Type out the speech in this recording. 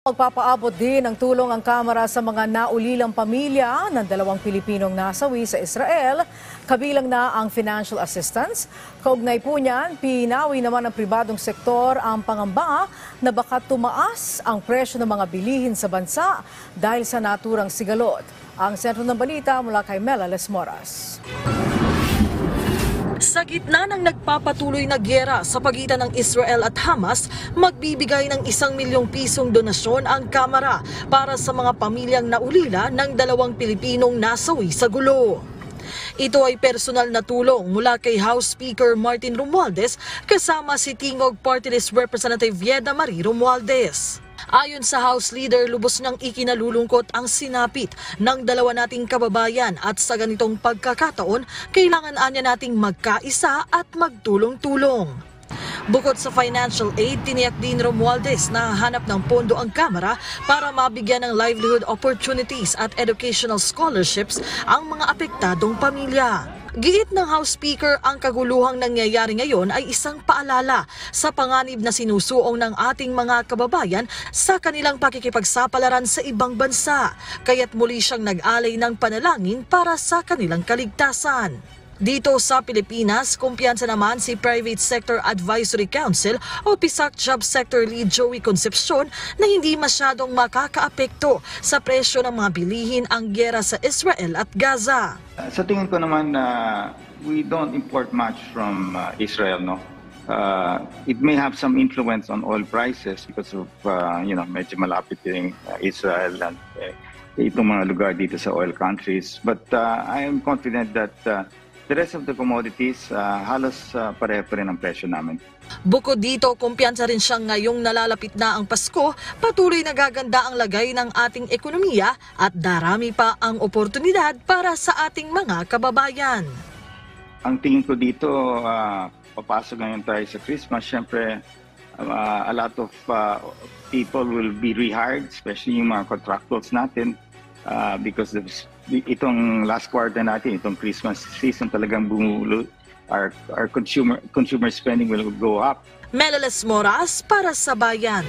Magpapaabot din ng tulong ang Kamara sa mga naulilang pamilya ng dalawang Pilipinong nasawi sa Israel, kabilang na ang financial assistance. Kaugnay po niyan, pinawi naman ng pribadong sektor ang pangamba na baka tumaas ang presyo ng mga bilihin sa bansa dahil sa naturang sigalot. Ang sentro ng balita mula kay Mela Lesmoras. Sa gitna ng nagpapatuloy na giyera sa pagitan ng Israel at Hamas, magbibigay ng 1 milyong pisong donasyon ang Kamara para sa mga pamilyang naulila ng dalawang Pilipinong nasawi sa gulo. Ito ay personal na tulong mula kay House Speaker Martin Romualdez kasama si Tingog Party List Representative Yeda Marie Romualdez. Ayon sa House Leader, lubos niyang ikinalulungkot ang sinapit ng dalawa nating kababayan at sa ganitong pagkakataon, kailangan anya nating magkaisa at magtulong-tulong. Bukod sa financial aid, tiniyak din Romualdez na hanap ng pondo ang Kamara para mabigyan ng livelihood opportunities at educational scholarships ang mga apektadong pamilya. Giit ng House Speaker, ang kaguluhang nangyayari ngayon ay isang paalala sa panganib na sinusuong ng ating mga kababayan sa kanilang pakikipagsapalaran sa ibang bansa, kaya't muli siyang nag-alay ng panalangin para sa kanilang kaligtasan. Dito sa Pilipinas, kumpiyansa naman si Private Sector Advisory Council o PSAC Job Sector Lead Joey Concepcion na hindi masyadong makakaapekto sa presyo ng mga bilihin ang giyera sa Israel at Gaza. Sa tingin ko naman, we don't import much from Israel, no? It may have some influence on oil prices because of, medyo malapit yung Israel and itong mga lugar dito sa oil countries. But I am confident that the rest of the commodities, halos pareho pa rin ang presyo namin. Bukod dito, kumpiyansa rin siyang ngayong nalalapit na ang Pasko, patuloy na gaganda ang lagay ng ating ekonomiya at darami pa ang oportunidad para sa ating mga kababayan. Ang tingin ko dito, papasok ngayon tayo sa Christmas, syempre a lot of people will be rehired, especially yung mga contractors natin, because itong last quarter natin, itong Christmas season talagang bumulo, our consumer spending will go up. Mela Lesmoras para sa Bayan.